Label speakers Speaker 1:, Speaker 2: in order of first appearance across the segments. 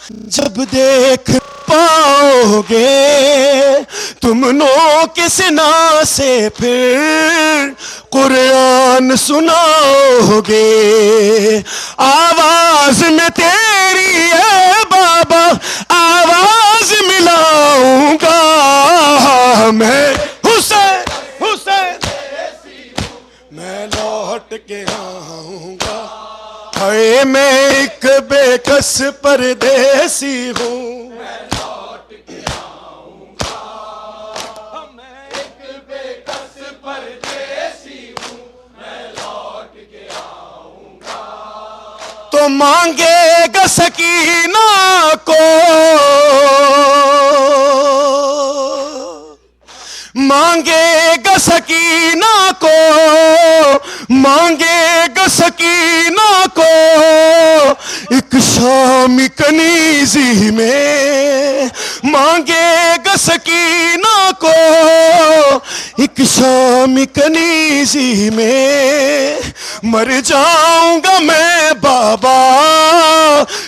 Speaker 1: जब देख पाओगे तुम नो किस ना से फिर कुरान सुनाओगे। आवाज में तेरी है बाबा आवाज मिलाऊंगा मैं। हुसैन हुसैन मैं लौट के आऊंगा। हाय मैं एक बेकस परदेसी हूँ। मैं लौट के आऊंगा। मैं एक बेकस परदेसी हूँ। मैं लौट के आऊंगा। तो मांगेगा सकीना को मांगेगा सकीना को मांगेगा सकीना को एक शामी कनीजी में। मांगेगा सकीना को एक शामी कनीजी में। मर जाऊंगा मैं बाबा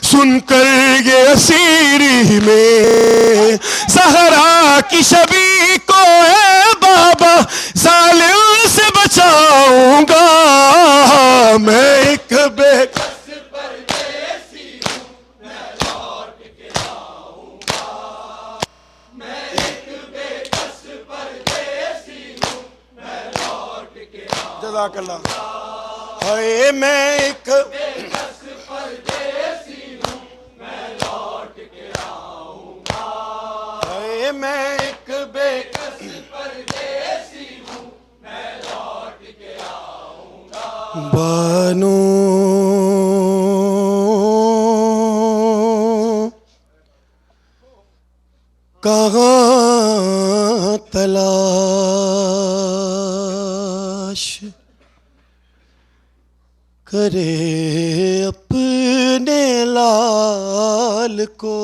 Speaker 1: सुनकर ये असीरी में। सहरा की शबी को है बाबा जालिम से बचाऊंगा मैं। एक बेकस परदेसी हूँ। मैं लौट के आऊंगा। मैं एक बेकस परदेसी हूँ। मैं लौट के आऊंगा। जज़ाकल्लाह। हाय मैं एक बेकस परदेसी हूँ। मैं लौट के आऊंगा। हाय मैं एक बेकस परदेसी हूँ। मैं लौट के आऊंगा। बानो कहाँ तलाश करे अपने लाल को।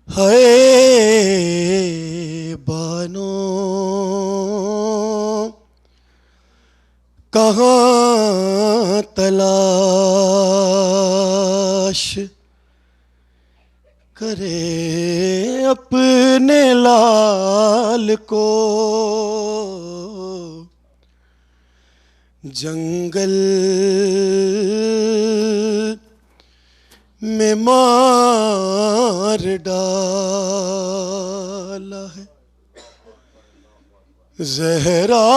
Speaker 1: हाय बानो कहाँ तलाश करे अपने लाल को। जंगल में मार डाला है ज़हरा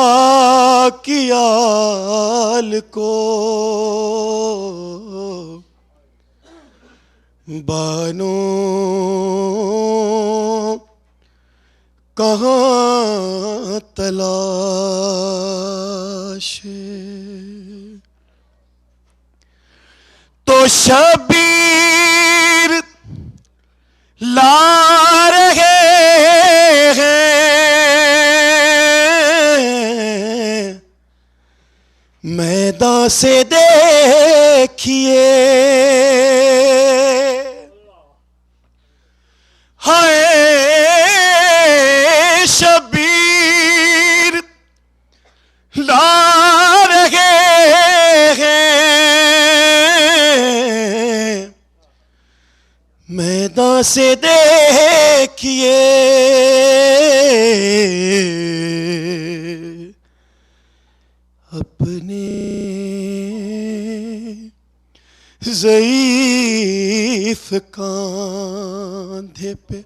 Speaker 1: की आल को। बानो कहाँ तलाश तो शबीर ला रहे हैं मैदान से देखिए। हाय शबीर ला रहे हैं मैदान से देखिए। अपने ज़ईफ़ कांधे पे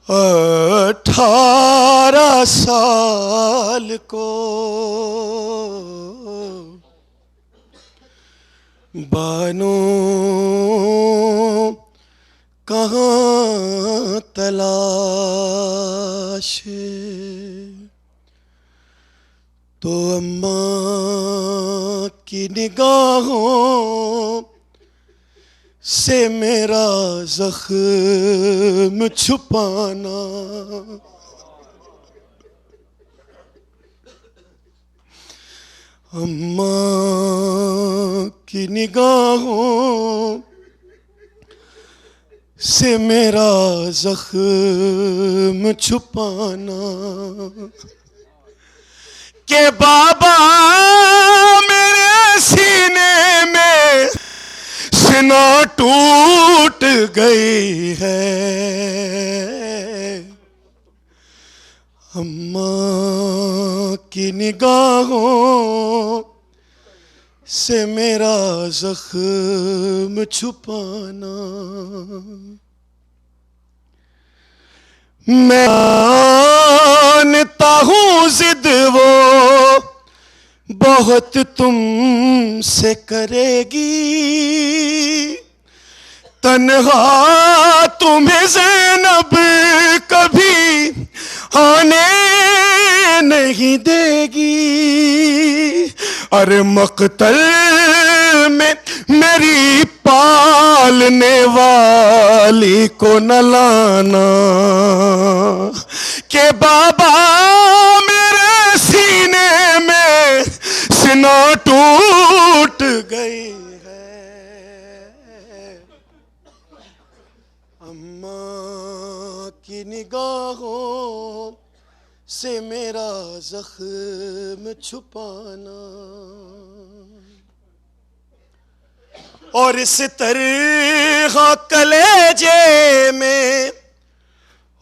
Speaker 1: 18 साल को। बानो कहाँ तलाश तो अम्मा की निगाहों से मेरा ज़ख्म छुपाना। अम्मा की निगाहों से मेरा ज़ख्म छुपाना। के बाबा मेरे सीने में सीना टूट गई है। अम्मा की निगाहों से मेरा जख्म छुपाना। मैं मानता हूँ जिद वो बहुत तुमसे करेगी, तन्हा तुम्हें ज़ैनब कभी आने नहीं देगी। अरे मक़तल में मेरी पालने वाली को न लाना के बाबा मेरे सीने में सीना टूट गई है। अम्मा की निगाहों से मेरा जख्म छुपाना। और इस तरह कलेजे में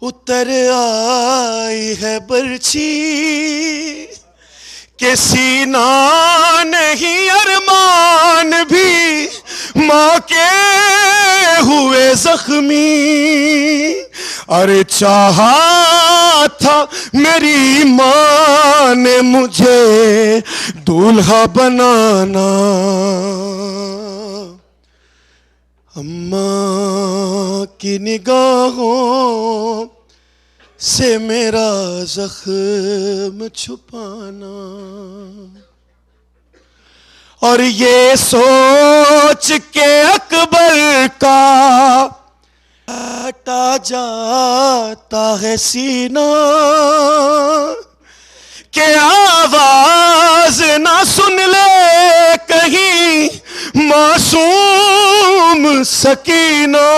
Speaker 1: उतर आई है बर्छी के सीना नहीं अरमान भी माँ के हुए जख्मी। अरे चाहा था मेरी माँ ने मुझे दूल्हा बनाना। अम्मा की निगाहों से मेरा जख्म छुपाना। और ये सोच के अकबर का हटा जाता है सीना के आवाज ना सुन ले कहीं मासूम सकीना।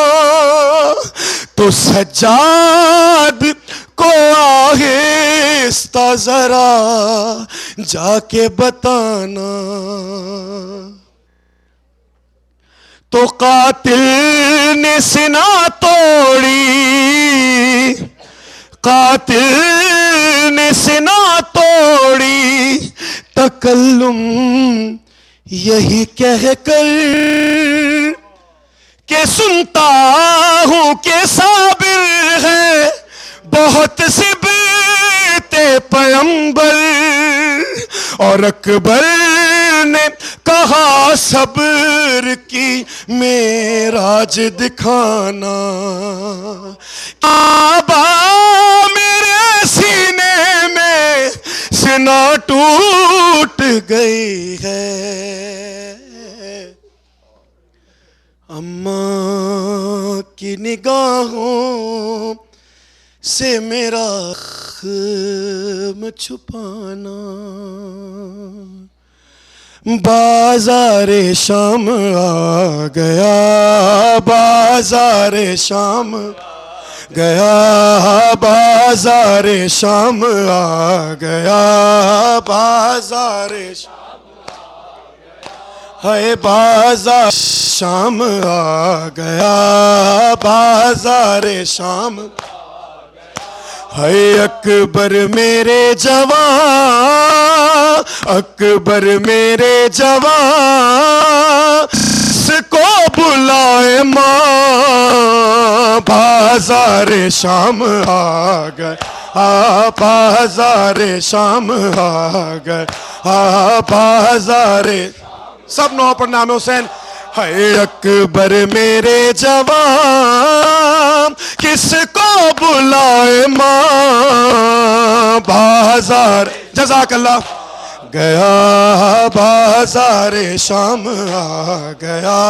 Speaker 1: तो सज्जाद को आहिस्ता जरा जाके बताना। तो कातिल ने सीना तोड़ी, कातिल ने सीना तोड़ी, तकल्लुम यही कह कर के सुनता हूँ के साबिर है बहुत सिबते पैगंबर। और अकबर ने कहा सब्र की मेराज दिखाना। काबा मेरे सीने में सीना टूट गई है। अम्मा की निगाहों से मेरा ख़म छुपाना। बाज़ारे शाम आ गया, बाज़ारे शाम गया, बाज़ारे शाम आ गया, बाज़ारे है बाज़ार शाम आ गया, बाज़ारे शाम है। अकबर मेरे जवान, अकबर मेरे जवान को बुलाए माँ। बाज़ारे शाम आ गए, बाज़ारे शाम आ गए, बाज़ारे सब नौ पर नाम हुसैन है। अकबर मेरे जवान किसको बुलाए माँ। बाजार जज़ाकल्लाह गया, बाज़ारे शाम आ गया,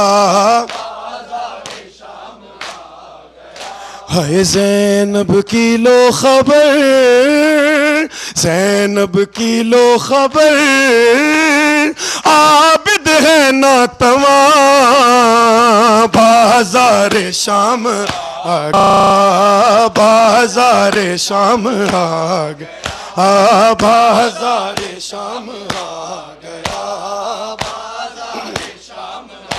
Speaker 1: है ज़ैनब की लो खबर, ज़ैनब की लो खबर, आबिद है ना तवा। बाज़ारे शाम आ गया, बाज़ारे शाम आ गया, बाज़ारे शाम आ गया, बाज़ारे शाम आ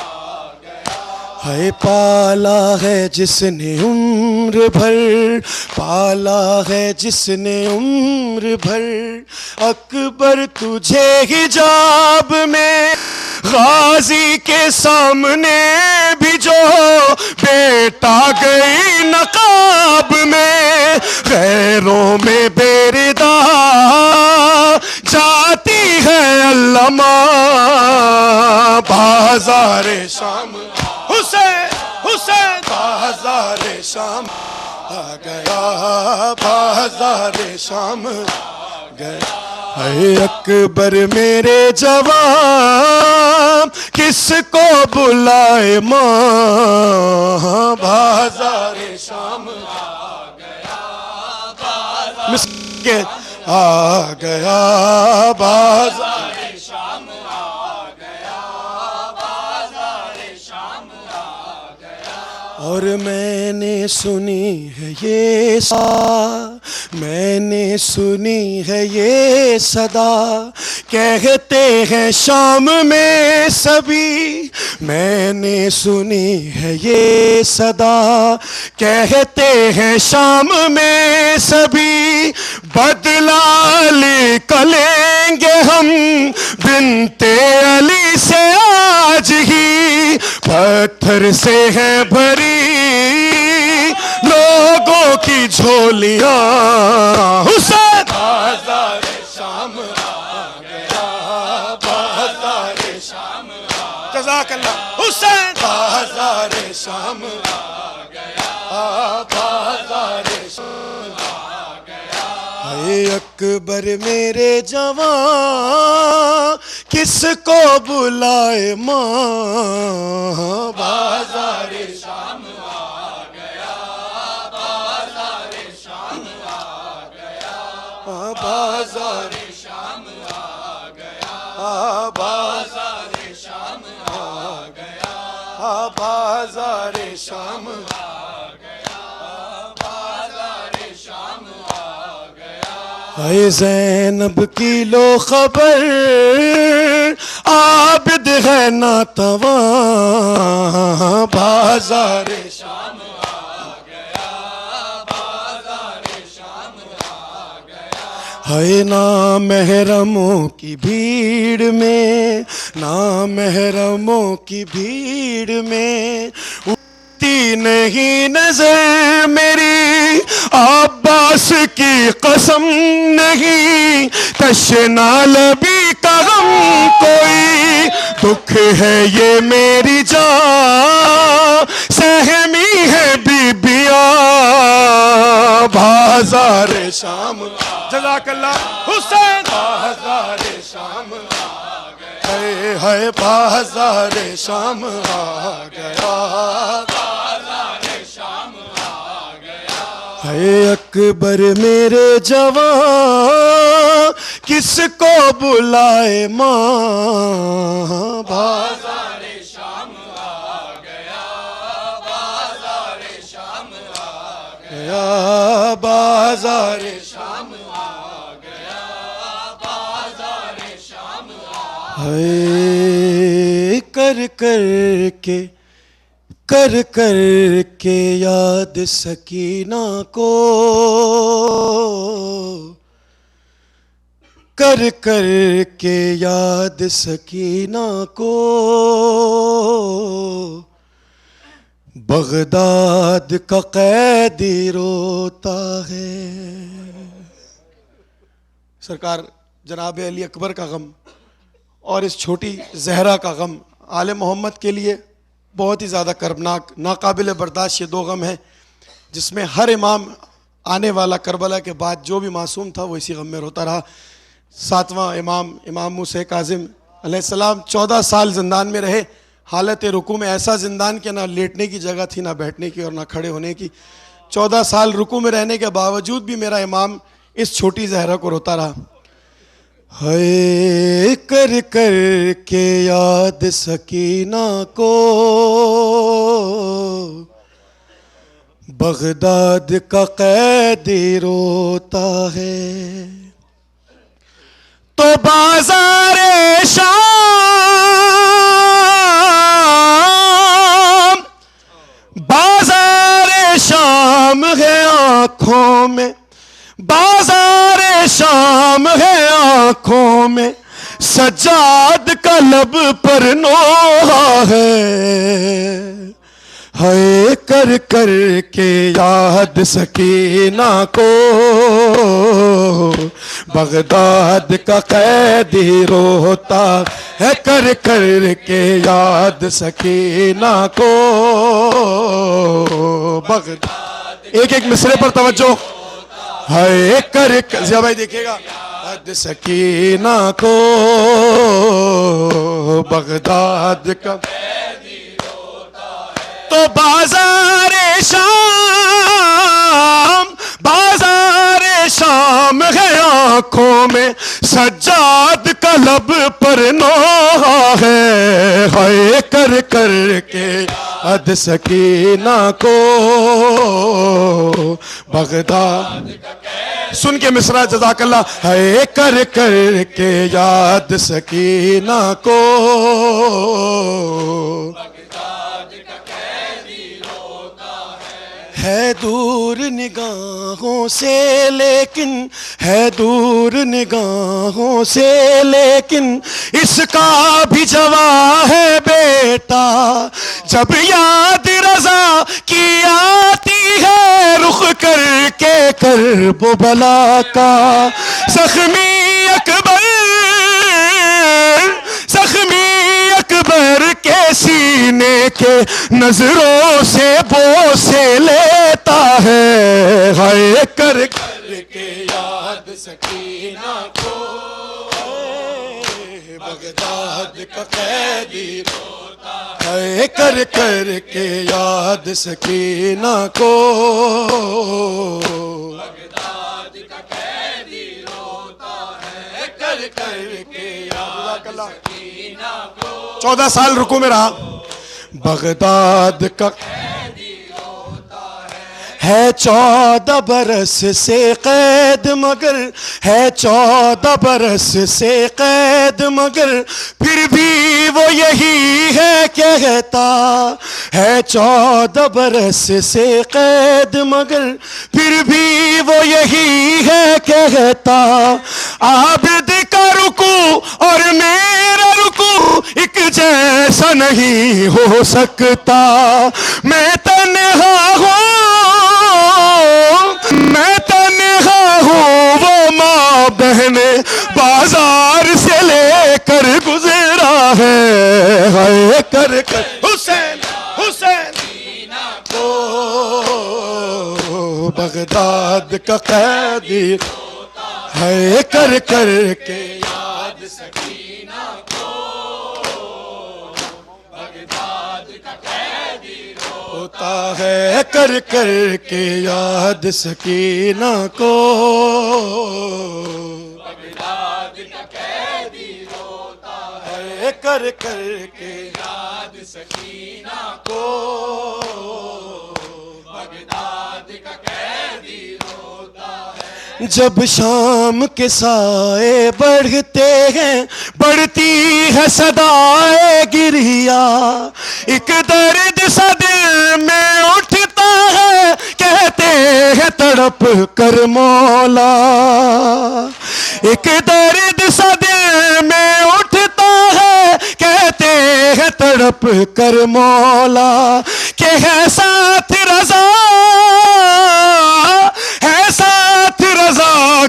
Speaker 1: गया। है पाला है जिसने उम्र भर, पाला है जिसने उम्र भर, अकबर तुझे हिजाब में गाजी के सामने भी जो बेटा गई नकाब में, गैरों में बेरिदा जाती है अल्लमा, बाज़ारे शाम हुसैन हुसैन, बाज़ारे शाम आ गया, बाज़ारे शाम गया। है अकबर मेरे जवान किसको बुलाए माँ, बाज़ारे शाम आ गया, बाज़ारे आ गया, बाज़ारे शाम आ गया, बाज़ारे शाम आ गया। और मैंने सुनी है ये मैंने सुनी है ये सदा, कहते हैं शाम में सभी, मैंने सुनी है ये सदा, कहते हैं शाम में सभी, बदला लेंगे हम बिनते अली से आज ही, पत्थर से है भरी लोगों की झोलियां, हुसैन बाज़ारे शाम आ गया, बाज़ारे शाम आ गया, जज़ाकल्लाह हुसैन, बाज़ारे शाम आ गया, बाज़ारे शाम आ गया। है अकबर मेरे जवान किसको बुलाए माँ, बाज़ारे शाम बाज़ारे शाम आ गया, बाज़ारे शाम आ गया, बाज़ारे शाम आ गया, बाज़ारे शाम आ गया। है ज़ैनब की लो खबर, आबिद है नातवा, बाज़ारे शाम है, ना महरमों की भीड़ में, ना महरमों की भीड़ में उठती नहीं नजर मेरी, अब्बास की कसम नहीं, तशना लबी का गम कोई, दुख है ये मेरी जान सहमी है बीबिया, बाज़ारे शाम जज़ाकल्लाह हुसैन, बाज़ारे शाम आ गया, है बाज़ारे शाम आ गया, बाज़ारे शाम आ गया। है अकबर मेरे जवान किसको बुलाए माँ, बाज़ारे शाम आ गया, बाज़ारे शाम आ गया, बाज़ारे शाम आ गया, बाज़ारे शाम आ गया। कर के याद सकीना को, कर के याद सकीना को, बगदाद का कैदी रोता है। सरकार जनाब अली अकबर का गम और इस छोटी जहरा का गम आले मोहम्मद के लिए बहुत ही ज़्यादा कर्बनाक, नाकाबिल बर्दाश्त ये दो गम हैं, जिसमें हर इमाम आने वाला करबला के बाद जो भी मासूम था वो इसी गम में रोता रहा। सातवां इमाम मूसा काज़िम अलैहिस्सलाम 14 साल ज़िंदान में रहे, हालत रुकू में, ऐसा ज़िंदान कि ना लेटने की जगह थी, ना बैठने की और ना खड़े होने की। 14 साल रुकू में रहने के बावजूद भी मेरा इमाम इस छोटी जहरा को रोता रहा। है कर के याद सकीना को, बगदाद का कैदी रोता है, तो बाज़ारे शाम सज्जाद का लब पर नोहा है कर कर के याद सकीना को बगदाद का कैदी रोता है कर कर के याद सकीना को बगदाद। एक एक मिसरे पर तवज्जो है कर जिया भाई देखिएगा याद सकीना को बगदाद का तो बाजारे शाम है आंखों में सज्जाद का लब पर नोहा है कर कर के याद सकीना को बगदाद। सुन के मिसरा जज़ाकल्लाह है कर कर के याद सकीना को है दूर निगाहों से लेकिन है दूर निगाहों से लेकिन इसका भी जवाब है बेटा जब याद रज़ा की आती है रुख करके कर्ब बला का ज़ख्मी अकबर के सीने के नजरों से बोसे लेता है कर कर के याद सकीना को बगदाद का कैदी रोता है कर कर के याद सकीना को बगदाद का कैदी रोता है कर कर के याद सकीना को। 14 साल रुकू में रहा बगदाद का है 14 बरस से कैद मगर है 14 बरस से कैद मगर फिर भी वो यही है कहता है 14 बरस से कैद मगर फिर भी वो यही है कहता आबिद का रुकू और मेरा रुकू एक जैसा नहीं हो सकता मैं तन्हा हूँ वो माँ बहन बाजार से लेकर गुजरा है कर कर हुसैन को बगदाद का कैदी है कर कर के याद सकीना को बगदाद का कैदी रोता है कर कर के याद सकीना को बगदाद का कैदी रोता है कर कर के याद सकीना को बगदाद का कैदी रोता है। जब शाम के साए बढ़ते हैं बढ़ती है सदाए गिरिया एक दर्द सा दिल में उठता है कहते हैं तड़प कर मौला एक दर्द सा दिल में उठता है कहते हैं तड़प कर मौला के है साथ रज़ा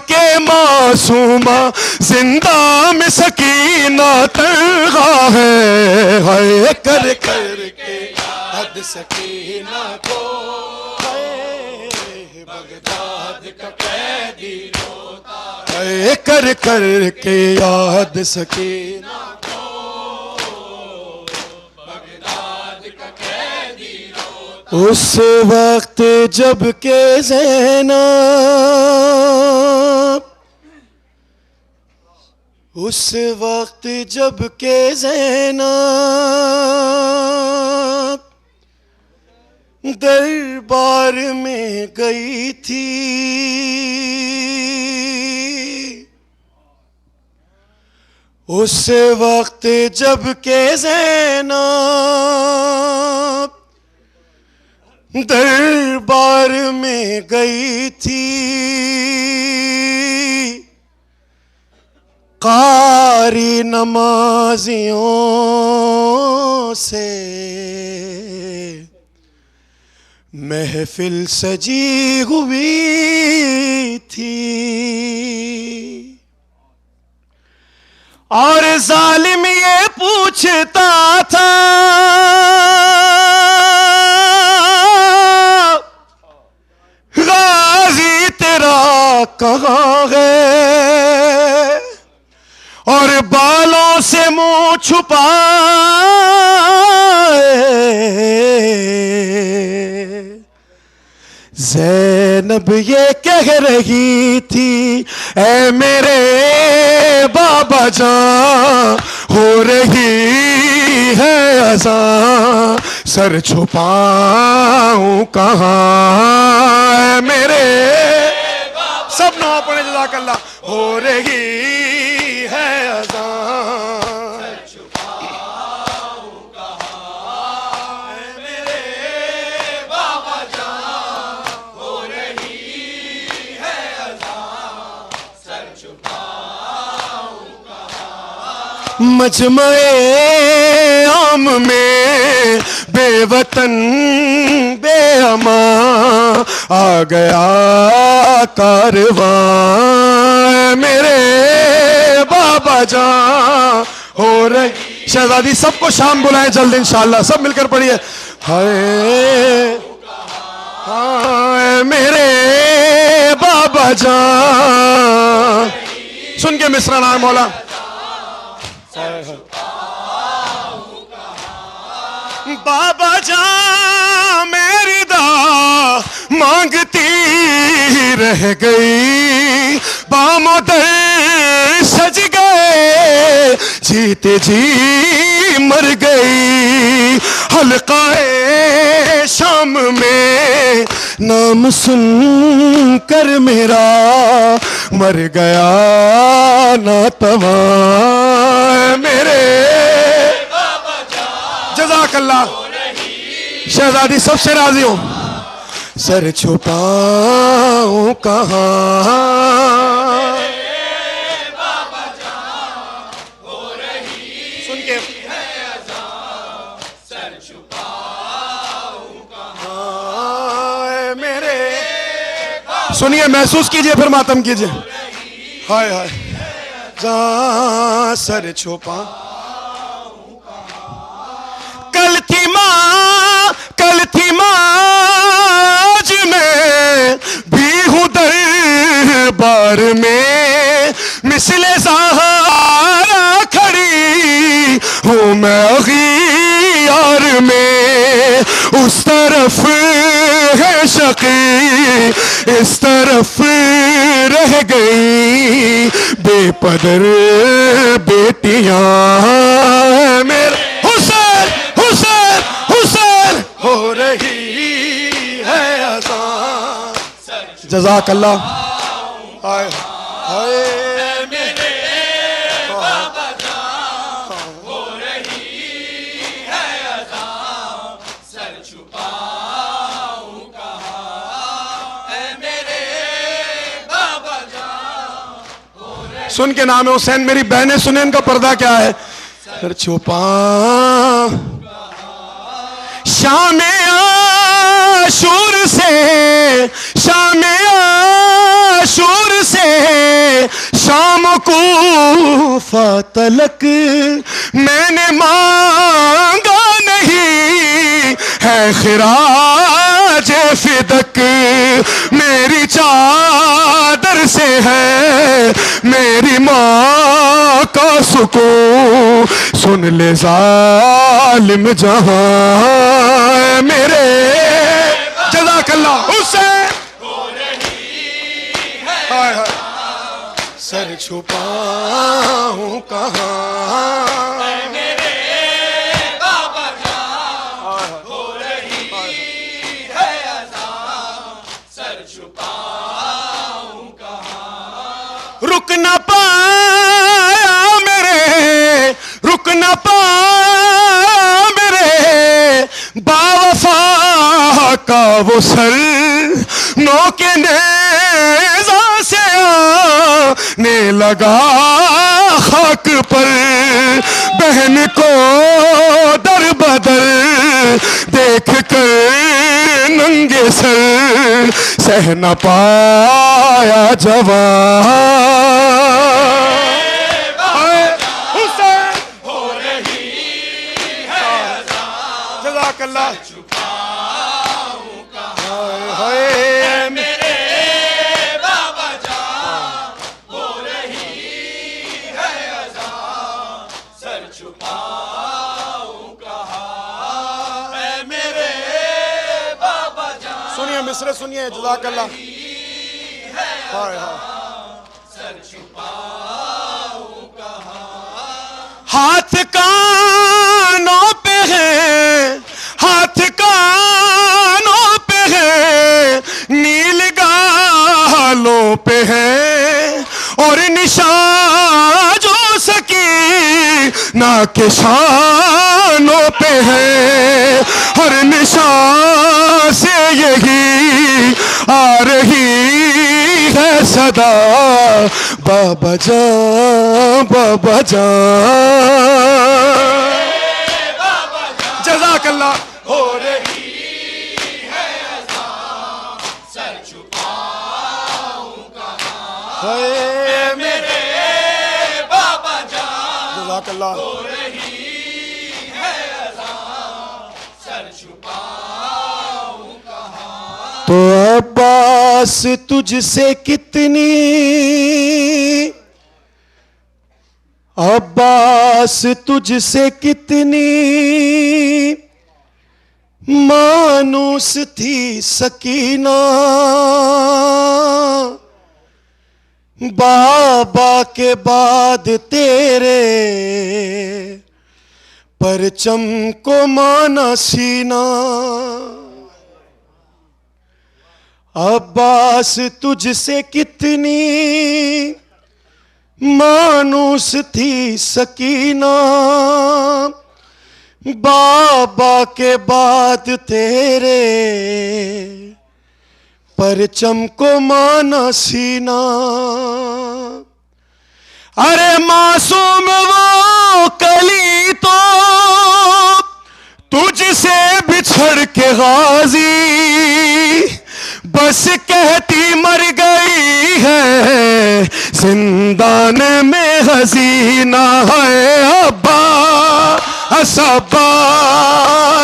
Speaker 1: के मासूमा जिंदा में सकीना तन्हा है कर कर के याद सकीना को बगदाद का कैदी रोता है कर कर के याद सकीना को बगदाद का कैदी रोता। उस वक्त जब के ज़ैनब उस वक्त जब के ज़ैनब दरबार में गई थी उस वक्त जब के ज़ैनब दरबार में गई थी कारी नमाजियों से महफिल सजी हुई थी और जालिम ये पूछता था गाजी तेरा कहाँ है, और बालों से मुंह छुपाए ज़ैनब ये कह रही थी, ऐ मेरे बाबा जान हो रही है अज़ान, सर छुपाऊं कहाँ, मेरे सब नो अपने जज़ाकल्लाह, हो रही है अज़ान, सर छुपाऊं कहाँ, मेरे बाबा जान हो रही है अज़ान, सर छुपाऊं कहाँ। मजमे आम में बेवतन बेअमा आ गया कारवां, मेरे बाबा जान हो रही। शहजादी सबको शाम बुलाएं जल्द इंशाअल्लाह, सब मिलकर पढ़िए। हाय हाय मेरे बाबा जान, सुन के मिसरा नाम मौला। बाबा जान मेरी दा मांगती रह गई, बामोदर सज गए, जीते जी मर गई, हल्काए शाम में नाम सुन कर मेरा मर गया नातवा, मेरे जज़ाकल्लाह। शहजादी सबसे राजी हूं, सर छुपाऊं कहाँ, सुन के सर छुपाऊं कहाँ, मेरे सुनिए, महसूस कीजिए, फिर मातम कीजिए। हाय हाय जहाँ सर छुपा, कल थी माँ आज मैं भी हूँ दरबार में, मिसले सहारा खड़ी हूँ मैं अग़ियार में, उस तरफ है शकी इस तरफ रह गई, बेपदर बेटियां मेरे हुसैन हुसैन हुसैन हो रही है अज़ान, जज़ाकल्लाह। हाय हाय मेरे बाबा जान हो रही है अज़ान, सर छुपाऊं कहाँ, ऐ मेरे बाबा जान हो रही। सुन के नाम है हुसैन, मेरी बहनें सुने इनका पर्दा क्या है, सर छुपा शाम आशूर से, शाम आशूर से शाम कूफा तलक मैंने मांगा नहीं है खिराज फिदक, मेरी चादर से है मेरी माँ का सुकून, सुन ले जालिम जहां मेरे जज़ाकल्लाह। हुसैन हो रही है हाय हाय, सर छुपाऊं कहाँ, मेरे बाबा जान हो रही है अज़ान, सर छुपाऊं कहाँ, रुक न पाया मेरे, रुक न पाया मेरे बावफा का वो सर, नौ के नेज़ा से
Speaker 2: ने लगा खाक पर, बहन को दर बदर देख कर नंगे सर सह न पाया जवान। हुसैन हो रही है जज़ाकल्लाह।
Speaker 1: सुनिए मिसरे सुनिए, जज़ाकल्लाह।
Speaker 2: हाथ कानों पे है, हाथ कानों पे है, नील गालों पे है, और निशान जो सकी ना के शानों पे है। हर निशान से यही आ रही है सदा, बाबा जान बाबा जान। जज़ाकल्लाह। हो रही है अज़ान, सर छुपाऊं कहां, है मेरे बाबा जान।
Speaker 1: जज़ाकल्लाह।
Speaker 2: हो रही है अज़ान, सर छुपाऊं कहां। तो अब्बास तुझसे कितनी, अब्बास तुझसे कितनी मानूस थी सकीना, बाबा के बाद तेरे परचम को माना सीना। अब्बास तुझसे कितनी मानूस थी सकीना, बाबा के बाद तेरे परचम को माना सीना। अरे मासूम वो कली तो तुझसे बिछड़ के गाजी, बस कहती मर गई है जिंदान में हसीना है। अब्बा सबा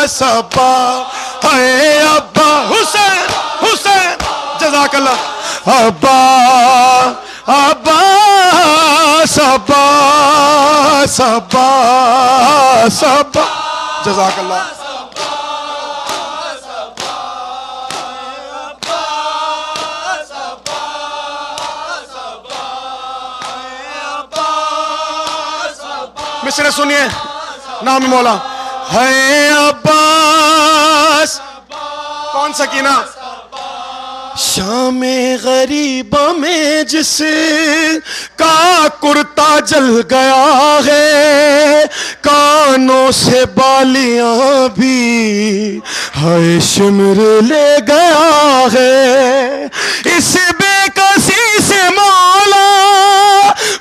Speaker 2: सबा है अब्बा। हुसैन हुसैन जज़ाकल्लाह। अब्बा अब्बा सबा सबा सबा
Speaker 1: जज़ाकल्लाह। मिसरे सुनिए, नाम मौला है अब्बास। कौन सकीना? शामे गरीबा में जिस का कुर्ता जल गया है, कानों से बालियां भी है शिमर ले गया है। इस बेकसी से मौला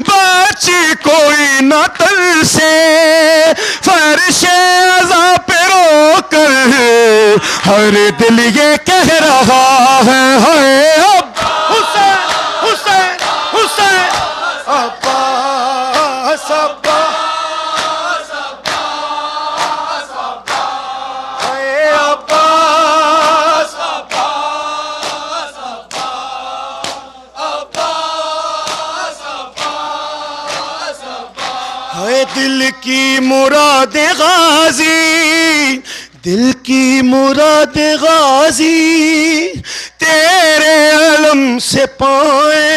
Speaker 1: बची कोई न तर से, फर्शे अज़ा पे रोकर हर दिल ये कह रहा है अब हुसैन हुसैन हुसैन। अब्बास अब्बास अब्बास अब्बास अब्बास अब्बास है दिल की मुराद गाजी, दिल की मुराद गाजी तेरे अलम से पाए,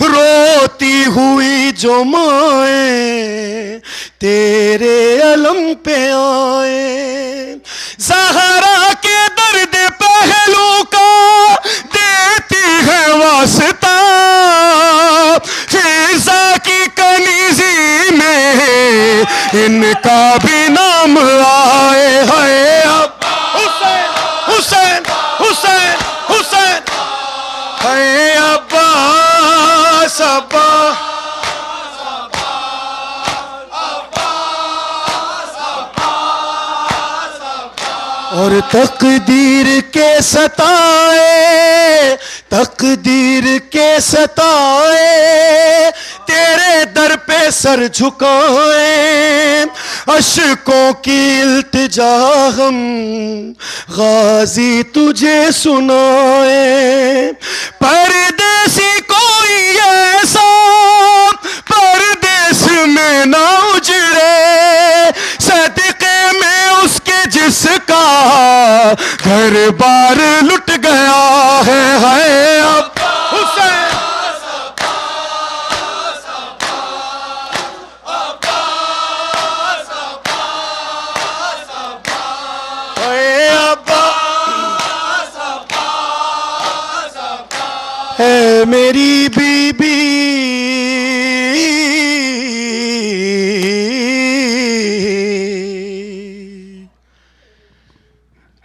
Speaker 1: रोती हुई जो माए तेरे अलम पे आए। ज़हरा के दर्द पहलू का देती है वास्ता, फिज़ा की कनीज़ी में इनका भी नाम आए है अब हुसैन हुसैन हुसैन हुसैन है अब्बास अब्बास।
Speaker 2: और तकदीर के सताए, तकदीर के सताए, तेरे दर पे सर झुकाए, अशकों की इल्तिजा हम गाजी तुझे सुनाए। परदेसी कोई ऐसा परदेस में ना उजड़े, सदके में उसके जिसका घर बार लुट गया है। अब हुसैन है मेरी बीबी,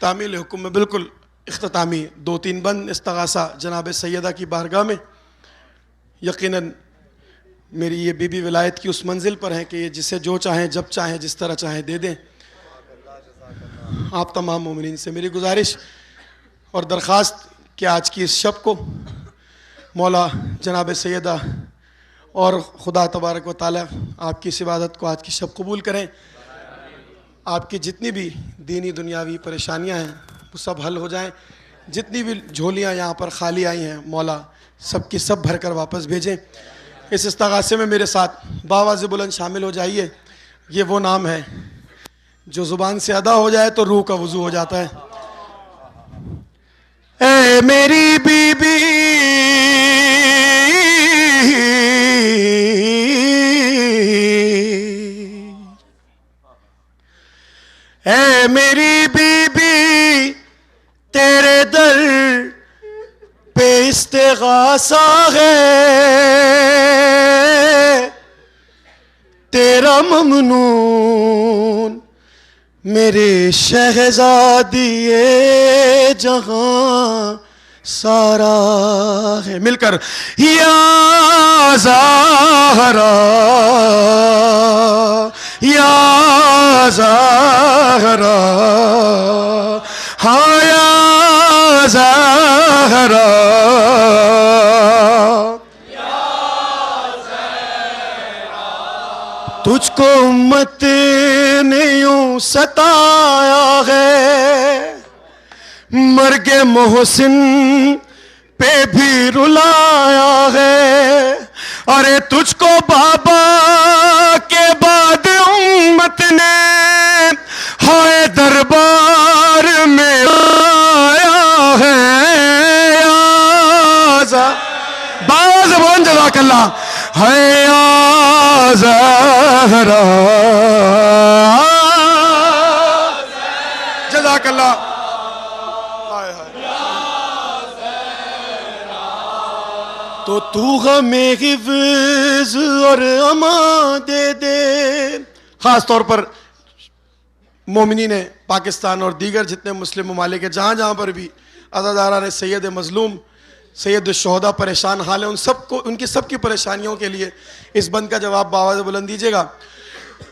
Speaker 2: तामील हुक्म में बिल्कुल इख्तितामी 2-3 बंद इस्तगासा जनाब सैयदा की बारगाह में। यकीनन मेरी ये बीबी विलायत की उस मंजिल पर है कि ये जिसे जो चाहें जब चाहें जिस तरह चाहें दे दें। आप तमाम मोमिनीन से मेरी गुजारिश और दरख्वास्त कि आज की इस शब को मौला जनाब सैयदा और खुदा तबारक व तआला आपकी इस इबादत को आज की शब कबूल करें। आपकी जितनी भी दीनी दुनियावी परेशानियां हैं वो सब हल हो जाएं। जितनी भी झोलियां यहाँ पर खाली आई हैं मौला सब की सब भर कर वापस भेजें। इस इस्तगासे में मेरे साथ बावाज़ बुलंद शामिल हो जाइए। ये वो नाम है जो ज़ुबान से अदा हो जाए तो रूह का वज़ू हो जाता है। ऐ मेरी बीबी, ऐ मेरी बीबी, तेरे दर पे इस्तिगासा है, तेरा ममनून मेरे शहजादिए जहां सारा है। मिलकर या ज़हरा, या ज़हरा, हाँ या ज़हरा, तुझको उम्मत ने यूं सताया है, मर्गे मोहसिन पे भी रुलाया है। अरे तुझको बाबा के बाद उम्मत ने हाय दरबार में आया है। बाज़ बोल जज़ाकल्लाह है या ज़हरा, जज़ाकल्लाह। तो तू हमें हिफ्ज़ और अमान दे दे। ख़ास तौर पर मोमिनीन पाकिस्तान और दीगर जितने मुस्लिम ममालिक है जहाँ जहाँ पर भी अज़ादारा ने सैयद मज़लूम सैयद शोहदा परेशान हाल है उन सबको उनकी सबकी परेशानियों के लिए इस बंद का जवाब बावाज़ बुलंद दीजिएगा।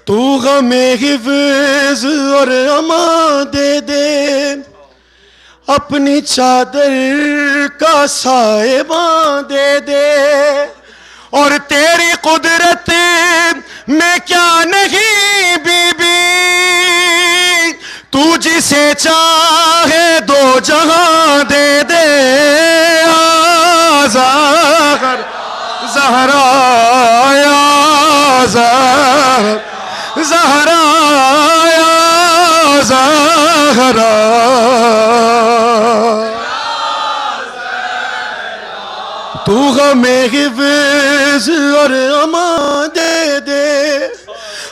Speaker 2: तू हमें हिफ्ज़ और अमान दे दे, अपनी चादर का साएबां दे दे, और तेरी कुदरत में क्या नहीं बीबी, तू जिसे चाहे दो जहां दे दे। ज़हर ज़हरा या ज़हरा या ज़हरा, तू हमें हिफ्ज़ और अमान दे दे,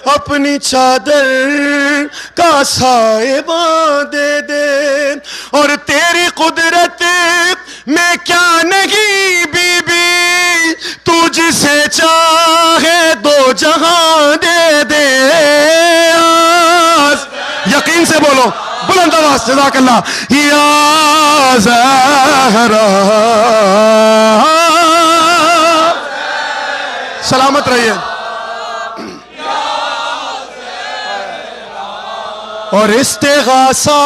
Speaker 2: अपनी चादर का साएबां दे दे, और तेरी कुदरत में क्या नहीं बीबी, तू जिसे चाहे दो जहां दे दे। यकीन से बोलो बुलंद आवाज़ जज़ाकल्लाह। या ज़हरा, सलामत रहिए। और इस्तिगासा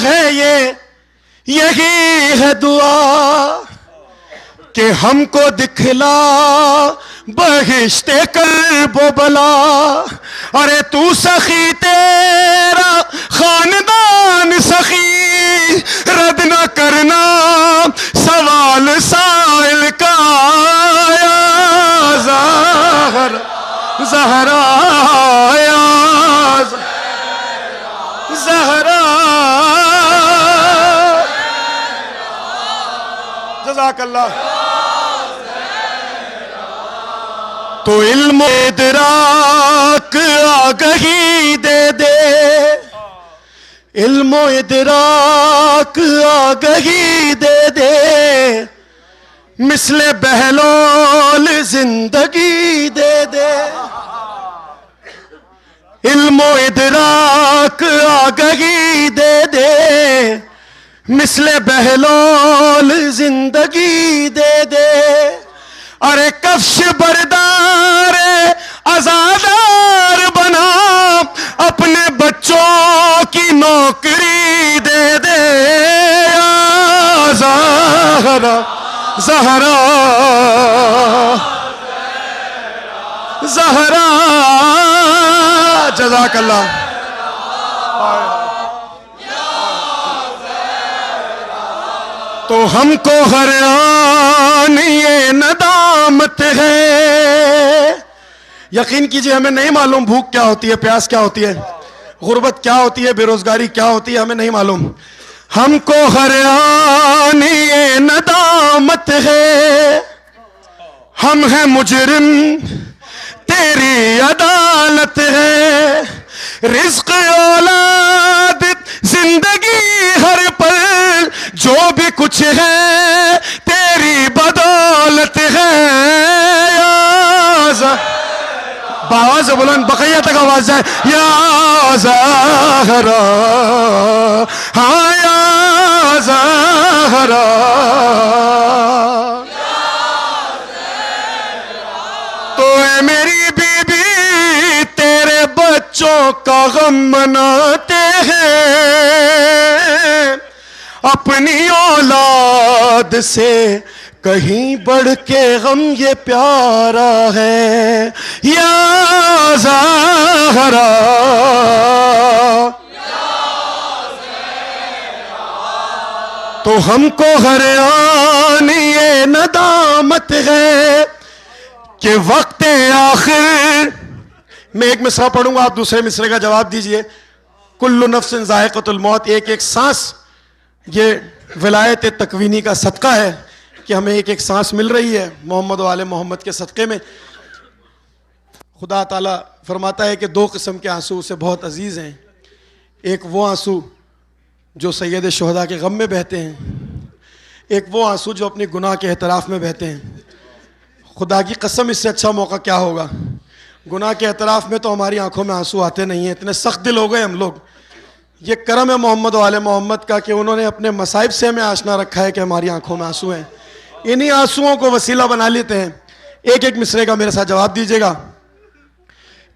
Speaker 2: है ये, यही है दुआ कि हमको दिखला बहिश्ते कर्बो बला। अरे तू सखी तेरा खानदान सखी, रद्द न करना सवाल साइल का। या ज़हरा ज़हरा या ज़हरा, जज़ाकल्लाह। तो इल्म इदराक आगही दे दे, इल्म इदराक आगही दे दे, मिसले बहलोल जिंदगी दे दे। इल्म इदराक आगही दे दे, मिसले बहलोल जिंदगी दे दे। अरे कफ्श बरदार आजादार बना, अपने बच्चों की नौकरी दे दे। या ज़हरा ज़हरा ज़हरा, जज़ाकल्लाह। तो हमको हर आन ये नदामत है। यकीन कीजिए हमें नहीं मालूम भूख क्या होती है, प्यास क्या होती है, गुर्बत क्या होती है, बेरोजगारी क्या होती है, हमें नहीं मालूम। हमको हर आन ये नदामत है, हम हैं मुजरिम तेरी अदालत है। रिज़्क़ औलाद जिंदगी हर पल, जो भी कुछ है तेरी बदौलत है। आवाज बुलंद बकैया तक आवाज जाए। या ज़हरा, हाँ या ज़हरा, तो है मेरी बीबी तेरे बच्चों का गम मनाते हैं, अपनी औलाद से कहीं बढ़ के गम ये प्यारा है। या ज़हरा, तो हमको हर आन ये नदामत है कि वक्त आखिर। मैं एक मिसरा पढ़ूंगा, आप दूसरे मिसरे का जवाब दीजिए। कुल्लु नफ्सिन ज़ाइक़तुल मौत, एक एक सांस ये विलायत तकवीनी का सदका है कि हमें एक एक सांस मिल रही है मोहम्मद वाले मोहम्मद के सदक़े में। खुदा ताला फरमाता है कि दो किस्म के आंसू उसे बहुत अजीज़ हैं। एक वो आंसू जो सैयद शुहदा के गम में बहते हैं, एक वो आंसू जो अपने गुनाह के एतराफ़ में बहते हैं। खुदा की कसम इससे अच्छा मौका क्या होगा। गुनाह के एतराफ़ में तो हमारी आंखों में आंसू आते नहीं हैं, इतने सख्त दिल हो गए हम लोग। ये करम है मोहम्मद वाले मोहम्मद का कि उन्होंने अपने मसाइब से हमें आशना रखा है कि हमारी आंखों में आंसू हैं। इन्हीं आंसुओं को वसीला बना लेते हैं। एक एक मिसरे का मेरे साथ जवाब दीजिएगा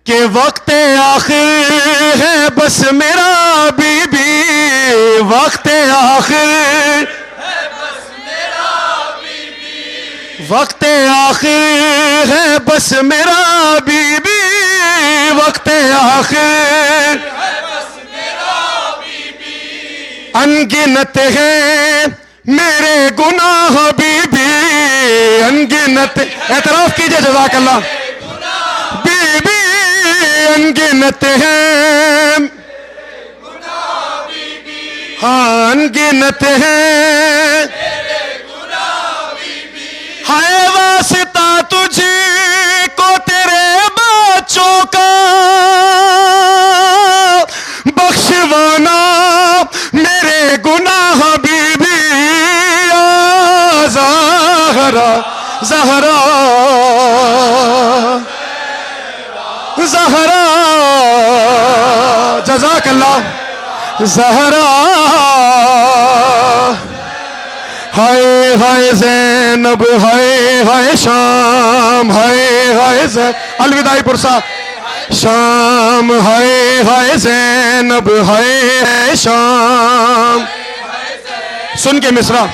Speaker 2: कि वक्त आखिर है बस मेरा बीबी, वक्त आखिर है बस मेरा बीबी, वक्त आखिर है बस मेरा बीबी, वक्त आखिर है बस मेरा बीबी। अनगिनत है मेरे गुनाह बीबी, अनगिनत, एतराफ़ कीजिए जज़ाकल्लाह। बीबी अनगिनत है, हाँ अनगिनत है, हाय वास्ता तुझे को तेरे बच्चों का, बख्शवाना मेरे गुनाह बीबी। ज़हरा ज़हरा ज़हरा, जज़ाकल्लाह। ज़हरा हाय हाय ज़ैनब, हाय हाय शाम, हाय हाय अलविदाई पुरसा शाम, हाय हाय ज़ैनब। ज़ैनब है शाम। सुन के मिसरा।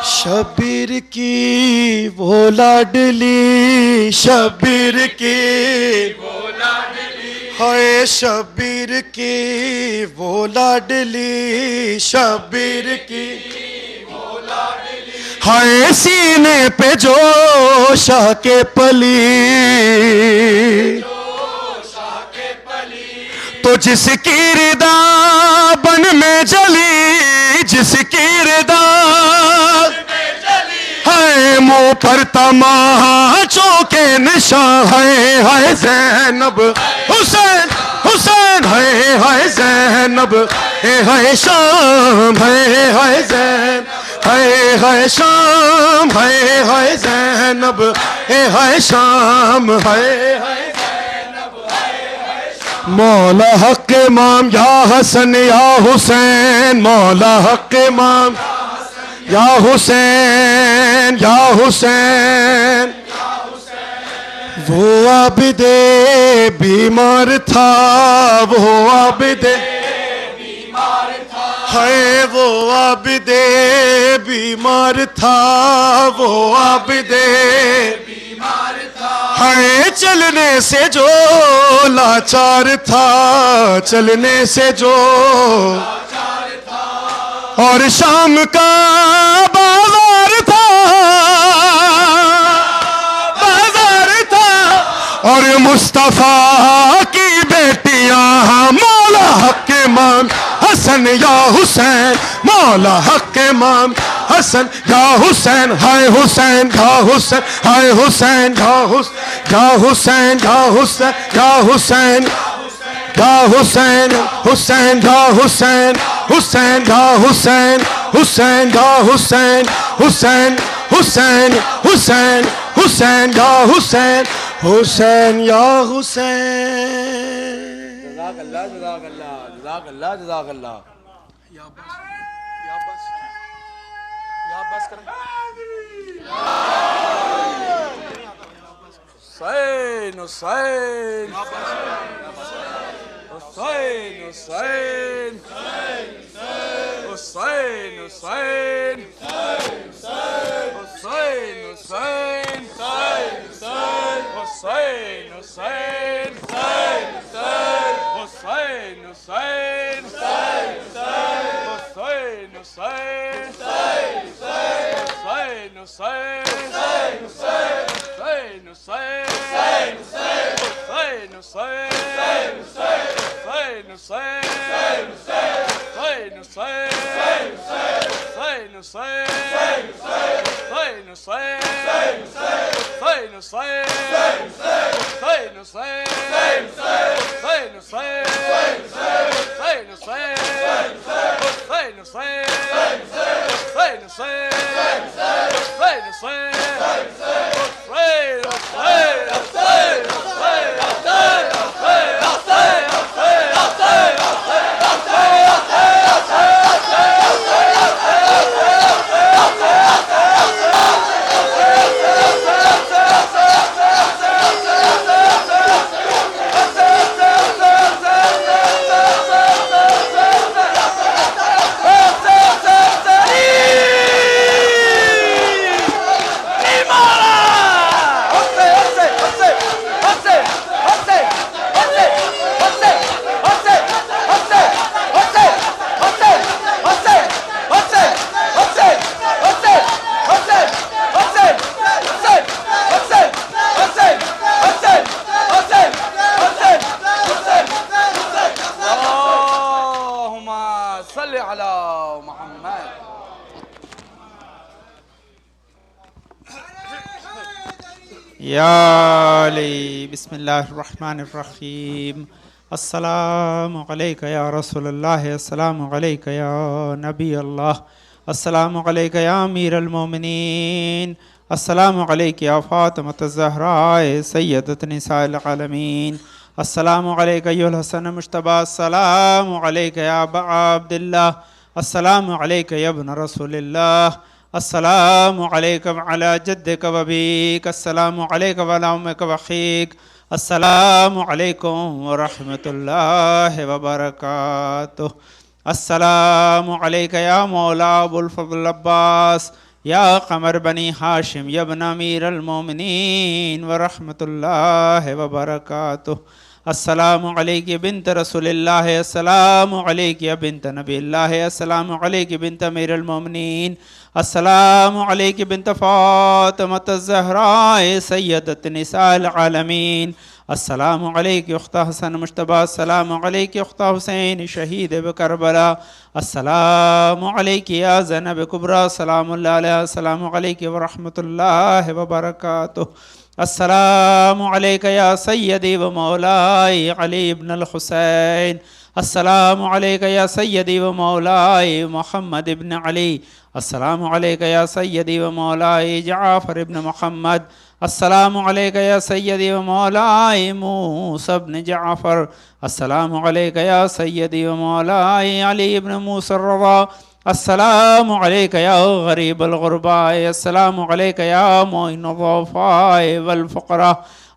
Speaker 2: शबीर की वो लाडली, शबीर की वो लाडली, हाय शबीर की वो लाडली, शबीर की वो लाडली, हाय सीने पे जो शाह के पली, तो जिसकी रिदा बन में जली, जिसकी रिदा है मुंह पर तमाचों के निशान, है ज़ैनब हुसैन, हुसैन है ज़ैनब, है शाम, है ज़ैन, है शाम, है ज़ैनब, है शाम, है मौला हक इमाम या हसन या हुसैन, मौला हक इमाम या हुसैन, या हुसैन। वो आबिदे बीमार था, वो आबिदे बीमार था, है वो आबिदे बीमार था, वो आबिदे बीमार था, है चलने से जो लाचार था, चलने से जो लाचार था, और शाम का बाजार था, बाजार था, और मुस्तफा की बेटियां मौला हक इमाम हसन या हुसैन, मौला हक इमाम हसन या हुसैन, हाय हुसैन या हुसैन, हाय हुसैन या हुसैन, या हुसैन, या हुसैन, या हुसैन, या हुसैन, हुसैन या हुसैन, हुसैन या हुसैन, हुसैन या हुसैन, हुसैन, हुसैन, हुसैन, हुसैन या हुसैन, हुसैन या हुसैन।
Speaker 3: जज़ाकल्लाह जज़ाकल्लाह जज़ाकल्लाह जज़ाकल्लाह। हुसैन हुसैन हुसैन हुसैन हुसैन हुसैन हुसैन हुसैन हुसैन हुसैन हुसैन हुसैन हुसैन
Speaker 4: या अली बिस्मिल्लाहिर्रहमानिर्रहीम। अस्सलामु अलैका या रसूलल्लाह, अस्सलामु अलैका या नबी अल्लाह, अस्सलामु अलैका या अमीरुल मोमिनीन, अस्सलामु अलैका या फातिमतुज़ ज़हरा सय्यदत निसाइल आलमीन, अस्सलामु अलैका अय्युल हसन मुज्तबा, अस्सलामु अलैका या अबा अब्दिल्लाह, अस्सलामु अलैका या इब्न रसूलिल्लाह, अस्सलामु अलैका व अला जद्दिका व अबीक, अस्सलामु अलैका व अला उम्मिका व अखीक, अस्सलामु अलैकुम व रहमतुल्लाहि व बरकातुहू। अस्सलामु अलैका या मौला अबुल फज़ल अब्बास या क़मर बनी हाशिम या इब्न अमीरुल मोमिनीन व रहमतुल्लाहि व बरकातुहू। अस्सलामु अलैकी बिन्त रसूलिल्लाह, अस्सलामु अलैकी बिन्त नबील्लाह, अस्सलामु अलैकी बिन्त अमीरुल मोमिनीन, अस्सलामु अलैकी बिन्त फ़ातिमत ज़हरा सय्यदत निसाइल आलमीन, अस्सलामु अलैकी उख्ता हसन मुज्तबा, अस्सलामु अलैकी उख्ता हुसैन शहीद ब करबला, अस्सलामु अलैकी या ज़ैनब कुबरा, सलामुल्लाह अलैहा, अस्सलामु अलैकी व रहमतुल्लाहि व बरकातुहू। अस्सलामु अलैका या सय्यदी व मौलाई अली इब्न अल हुसैन, अस्सलामु अलैका या सय्यदी व मौलाई मोहम्मद इब्न अली, अस्सलामु अलैका या सय्यदी व मौलाई जाफ़र इब्न मोहम्मद, अस्सलामु अलैका या सय्यदी व मौलाई मूसा इब्न जाफ़र, अस्सलामु अलैका या सय्यदी व मौलाई अली इब्न मूसा रज़ा, अस्सलामु अलैका या गरीबल गुरबा, अस्सलामु अलैका या मोइनुल ज़ुअफ़ा वल फ़ुक़रा,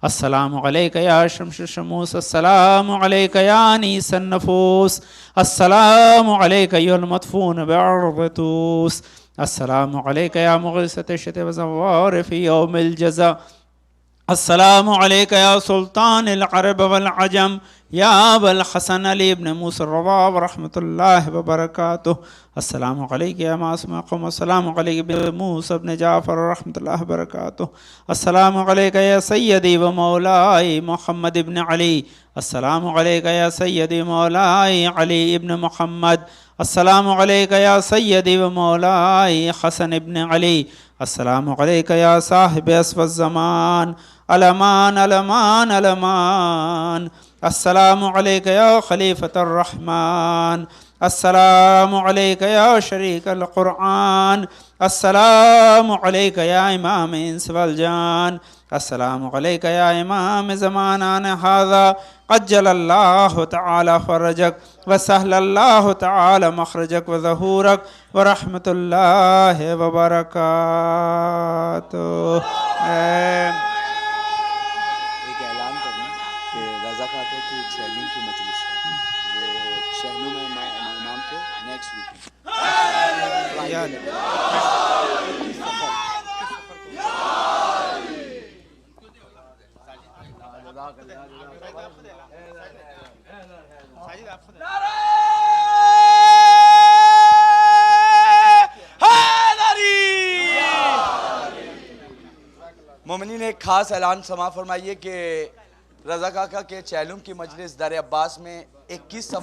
Speaker 4: अस्सलामु अलैका या शम्स शमूस, अस्सलामु अलैका या अनीसन नफूस, अस्सलामु अलैका या मदफून बिअर्ज़ तूस, अस्सलामु अलैका या मुग़ीसत शत व ज़वार फ़ी यौमिल जज़ा, अस्सलामु अलैका या सुल्तानिल अरब वल अजम या अबल हसन अली इब्न मूसा रज़ा व रहमतुल्लाहि व बरकातुहू। अस्सलामु अलैका या मासूम क़ौम, अस्सलामु अलैका बिन मूसा इब्न जाफ़र व रहमतुल्लाहि व बरकातुहू। अस्सलामु अलैका या सय्यदी व मौलाई मोहम्मद इब्न अली, अस्सलामु अलैका या सय्यदी मौलाई अली इब्न मोहम्मद, अस्सलामु अलैका या सय्यदी व मौलाई हसन इब्न अली, अस्सलामु अलैका या साहिब अस्वद ज़मान अलमान अलमान अलमान, अस्सलामु अलैका या खलीफतुर रहमान, अस्सलामु अलैका या शरीकल कुरआन, अस्सलामु अलैका या इमाम इंस वल जान, अस्सलामु अलैका या इमाम ज़माना हाज़ा अज्जलल्लाहु तआला फ़रजक व सहलल्लाहु तआला मख़रजक व ज़हूरक व रहमतुल्लाहि व बरकातुहू।
Speaker 5: एक ऐलान कर दूं कि रज़ा काका की शहनूम की मजलिस है, वो शहनूम इमाम के नेक्स्ट वीक मोमिनीन एक खास ऐलान समा फरमाइए कि रज़ा काका के चैलूम की मजलिस दर अब्बास में 21